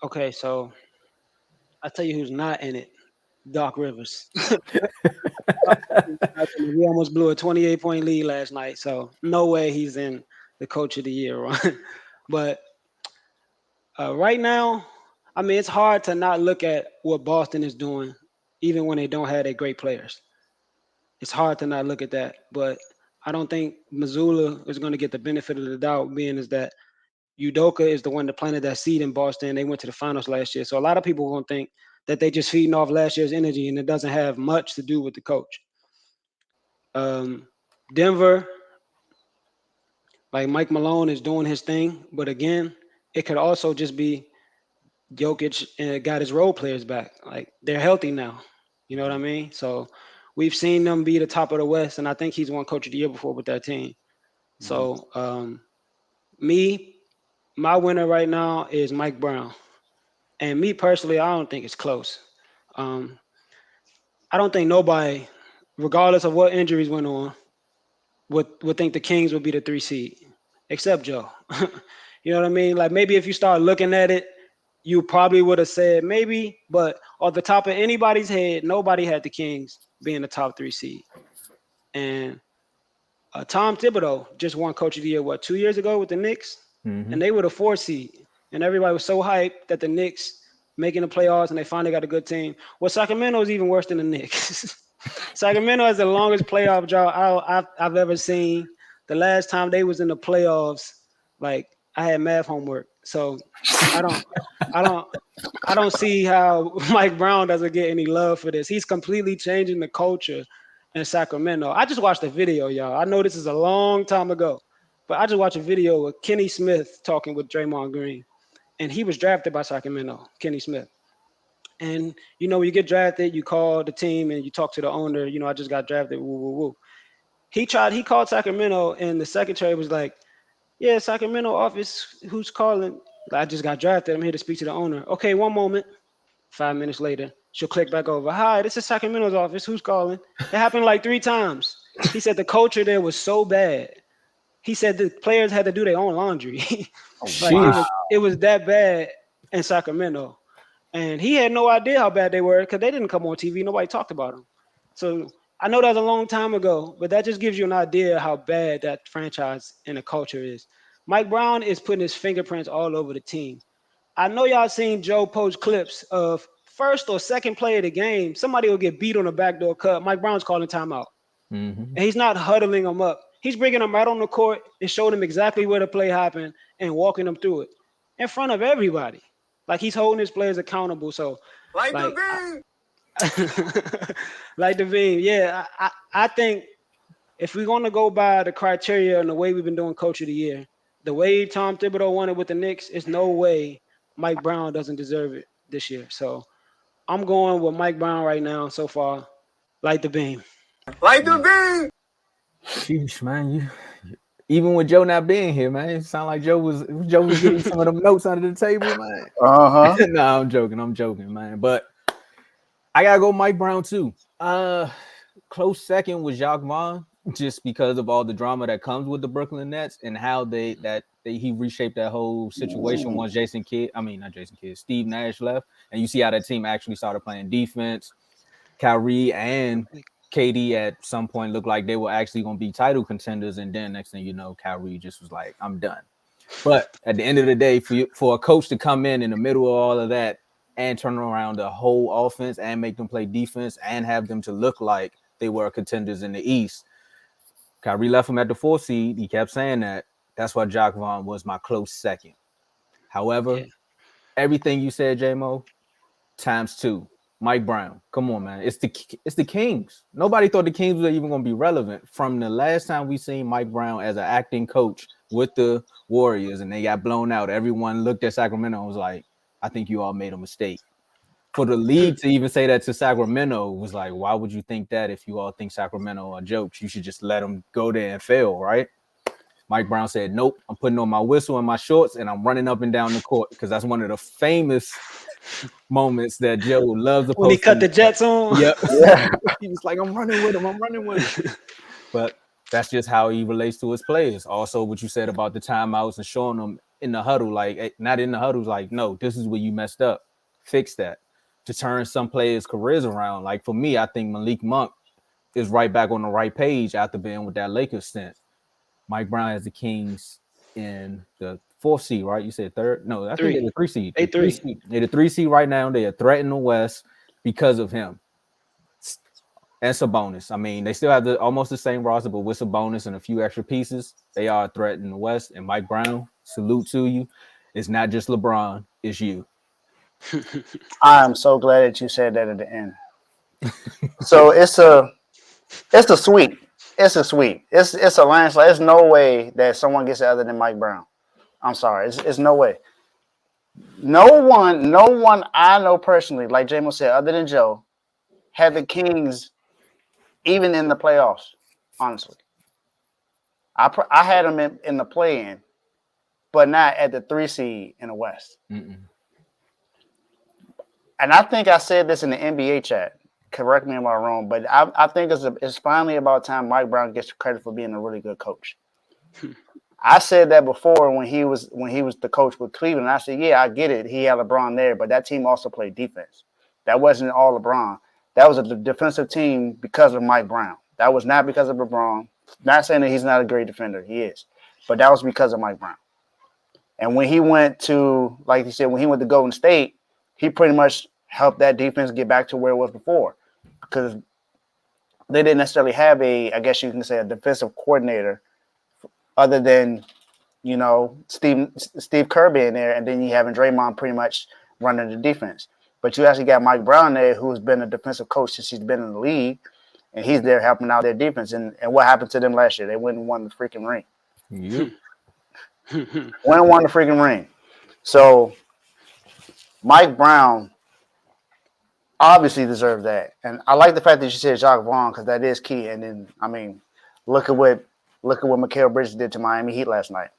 Okay, so I tell you who's not in it. Doc Rivers. We almost blew a 28-point lead last night, so no way he's in the coach of the year run. But right now, I mean, it's hard to not look at what Boston is doing, even when they don't have their great players. It's hard to not look at that. But I don't think Missoula is going to get the benefit of the doubt, being is that Udoka is the one that planted that seed in Boston. They went to the finals last year. So a lot of people are going to think that they just feeding off last year's energy and it doesn't have much to do with the coach. Um, Denver, like Mike Malone is doing his thing, but again, it could also just be Jokic got his role players back. Like they're healthy now. You know what I mean? So we've seen them be the top of the West, and I think he's won Coach of the Year before with that team. Mhm. So me, my winner right now is Mike Brown, and me personally, I don't think it's close. Um, I don't think nobody, regardless of what injuries went on, would think the Kings would be the 3 seed, except Joe. You know what I mean? Like maybe if you start looking at it, you probably would have said maybe, but off the top of anybody's head, nobody had the Kings being the top 3 seed. And Tom Thibodeau just won Coach of the Year, what, 2 years ago with the Knicks? And Mhm. they were the 4 seed. And everybody was so hyped that the Knicks making the playoffs and they finally got a good team. Well, Sacramento is even worse than the Knicks. Sacramento has the longest playoff drought I've ever seen. The last time they was in the playoffs, like I had math homework, so I don't, I don't, I don't see how Mike Brown doesn't get any love for this. He's completely changing the culture in Sacramento. I just watched a video, y'all. I know this is a long time ago, but I just watched a video with Kenny Smith talking with Draymond Green, and he was drafted by Sacramento, Kenny Smith. And when you get drafted, you call the team and you talk to the owner. I just got drafted. Woo woo woo. He called Sacramento, and the secretary was like, "Yeah, Sacramento office. Who's calling? I just got drafted. I'm here to speak to the owner." Okay, one moment. 5 minutes later, she'll click back over. Hi, this is Sacramento's office. Who's calling? It happened like 3 times. He said the culture there was so bad. He said the players had to do their own laundry. Oh, Like wow. it was that bad in Sacramento. And he had no idea how bad they were because they didn't come on TV. Nobody talked about them. So I know that was a long time ago, but that just gives you an idea how bad that franchise and the culture is. Mike Brown is putting his fingerprints all over the team. I know y'all seen Joe post clips of first or second play of the game. Somebody will get beat on a backdoor cut. Mike Brown's calling timeout. Mhm. And he's not huddling them up. He's bringing them right on the court and showing them exactly where the play happened and walking them through it in front of everybody. Like he's holding his players accountable. So, Like the like, bean. like the Devine, yeah, I think if we're going to go by the criteria and the way we've been doing Coach of the Year, the way Tom Thibodeau won it with the Knicks, is no way Mike Brown doesn't deserve it this year. So I'm going with Mike Brown right now so far. Like the beam. Like the bean. Sheesh, man. Even with Joe not being here, man, it sounded like Joe was getting some of them notes under the table, man. Uh-huh. No, I'm joking, man. But I gotta go Mike Brown too. Close second was Jacques Vaughn, just because of all the drama that comes with the Brooklyn Nets and how he reshaped that whole situation once Steve Nash left, and you see how that team actually started playing defense. Kyrie and KD at some point looked like they were actually going to be title contenders, and then next thing you know, Kyrie just was like, "I'm done." But at the end of the day, for a coach to come in the middle of all of that and turn around the whole offense and make them play defense and have them to look like they were contenders in the East, Kyrie left him at the 4 seed. He kept saying that. That's why Jacques Vaughn was my close second. Yeah. However, everything you said, JMO, times two. Mike Brown. Come on, man. It's the Kings. Nobody thought the Kings were even going to be relevant from the last time we seen Mike Brown as an acting coach with the Warriors and they got blown out. Everyone looked at Sacramento and was like, I think you all made a mistake. For the league to even say that to Sacramento was like, why would you think that if you all think Sacramento are jokes? You should just let them go there and fail, right? Mike Brown said, nope, I'm putting on my whistle and my shorts and I'm running up and down the court because that's one of the famous moments that Joe loves to When he post cut on. the Jets on. Yep. Yeah. He was like, I'm running with him. I'm running with him. But that's just how he relates to his players. Also, what you said about the timeouts and showing them in the huddle, like not in the huddle, like, no, this is where you messed up. Fix that. To turn some players' careers around. Like for me, I think Malik Monk is right back on the right page after being with that Lakers stint. Mike Brown has the Kings in the 4th seed, right? You said 3rd? No, I think they're the 3 seed. They 3. They're the 3 seed right now. They are threatening the West because of him. And Sabonis. I mean, they still have almost the same roster, but with Sabonis and a few extra pieces, they are threatening the West. And Mike Brown, salute to you. It's not just LeBron, it's you. I'm so glad that you said that at the end. So it's a sweep. It's a sweep. It's a landslide. There's no way that someone gets it other than Mike Brown. I'm sorry. It's no way. No one I know personally, like J-Mo said, other than Joe, had the Kings even in the playoffs, honestly. I had them in the play-in, but not at the 3 seed in the West. Mm-mm. And I think I said this in the NBA chat. Correct me if I'm wrong, but I think it's finally about time Mike Brown gets credit for being a really good coach. I said that before when he was the coach with Cleveland. I said, yeah, I get it. He had LeBron there, but that team also played defense. That wasn't all LeBron. That was a defensive team because of Mike Brown. That was not because of LeBron. Not saying that he's not a great defender. He is. But that was because of Mike Brown. And when he went to, like you said, when he went to Golden State, he pretty much helped that defense get back to where it was before, because they didn't necessarily have I guess you can say, a defensive coordinator other than, Steve Kerr being there, and then you having Draymond pretty much running the defense. But you actually got Mike Brown there, who's been a defensive coach since he's been in the league, and he's there helping out their defense. And what happened to them last year? They went and won the freaking ring. Yep. Went and won the freaking ring. So Mike Brown obviously deserves that. And I like the fact that you said Jacques Vaughn, because that is key. And then, I mean, look at what Mikal Bridges did to Miami Heat last night.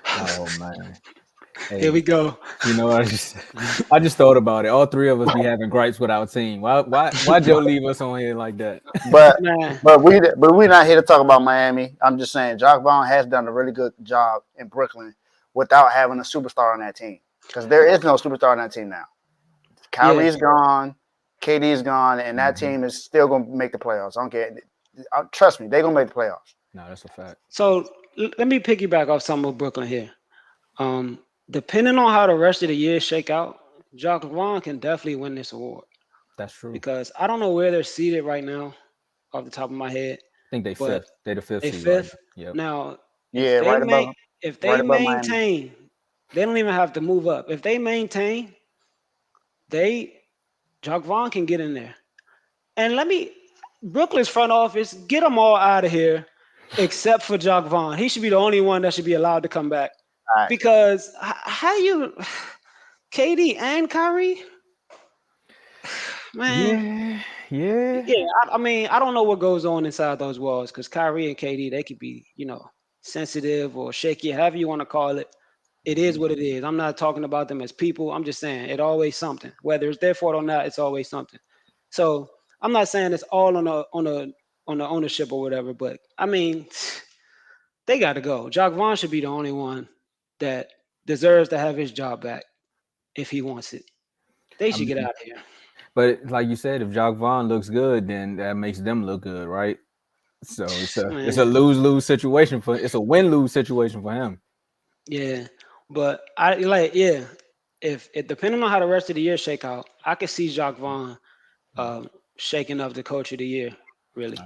Oh man. Hey, Here we go. I just thought about it. All 3 of us be having gripes with our team. Why Joe leave us on here like that? But we're not here to talk about Miami. I'm just saying Jacques Vaughn has done a really good job in Brooklyn without having a superstar on that team, because there is no superstar on that team now. Kyrie's gone, KD's gone, and that team is still going to make the playoffs. I don't care. Trust me, they're going to make the playoffs. No, that's a fact. So let me piggyback off some of Brooklyn here. Depending on how the rest of the year shake out, Jacques Vaughn can definitely win this award. That's true. Because I don't know where they're seated right now, off the top of my head. I think they 5th. They're the 5th. They seed, 5th. Right? Yep. Now, yeah, right above. If they maintain, they don't even have to move up. If they maintain, Jacques Vaughn can get in there. And Brooklyn's front office, get them all out of here except for Jacques Vaughn. He should be the only one that should be allowed to come back. Right. Because how you KD and Kyrie? Man. Yeah. I mean, I don't know what goes on inside those walls, because Kyrie and KD, they could be, sensitive or shaky, however you want to call it. It is what it is. I'm not talking about them as people. I'm just saying it always something. Whether it's their fault or not, it's always something. So I'm not saying it's all on the ownership or whatever, but I mean, they got to go. Jacques Vaughn should be the only one that deserves to have his job back if he wants it. They should get out of here. But like you said, if Jacques Vaughn looks good, then that makes them look good, right? So it's a lose-lose situation it's a win-lose situation for him. Yeah, but if depending on how the rest of the year shake out, I could see Jacques Vaughn shaking up the coach of the year. Really,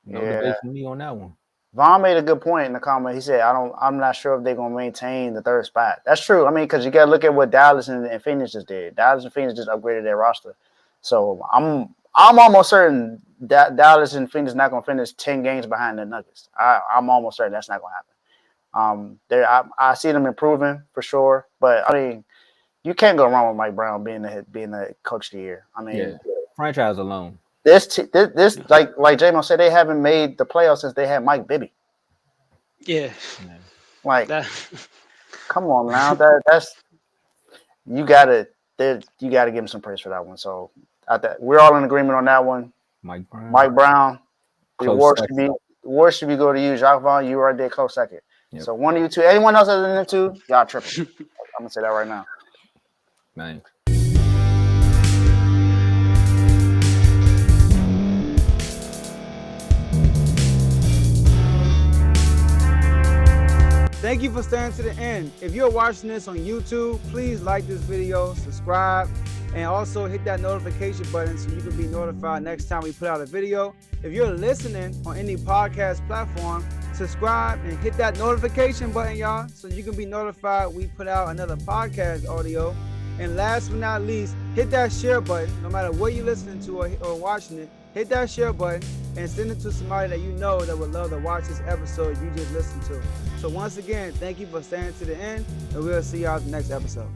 no debate for me on that one. Vaughn made a good point in the comment. He said, I'm not sure if they're going to maintain the 3rd spot. That's true. I mean, because you got to look at what Dallas and Phoenix just did. Dallas and Phoenix just upgraded their roster. So I'm almost certain that Dallas and Phoenix not going to finish 10 games behind the Nuggets. I'm almost certain that's not going to happen. I see them improving for sure. But, I mean, you can't go wrong with Mike Brown being the coach of the year. I mean, franchise alone. This like J-Mo said, they haven't made the playoffs since they had Mike Bibby. Yeah. Like, come on now. That's you gotta give him some praise for that one. So we're all in agreement on that one. Mike Brown. The award should be go to you. Jacques Vaughn, you right there, close second. Yep. So one of you two, anyone else other than them two, y'all tripping. I'm gonna say that right now. Man. Thank you for staying to the end. If you're watching this on YouTube, please like this video, subscribe, and also hit that notification button so you can be notified next time we put out a video. If you're listening on any podcast platform, subscribe and hit that notification button, y'all, so you can be notified we put out another podcast audio. And last but not least, hit that share button, no matter what you're listening to or watching it. Hit that share button and send it to somebody that you know that would love to watch this episode you just listened to. So once again, thank you for staying to the end, and we'll see y'all in the next episode.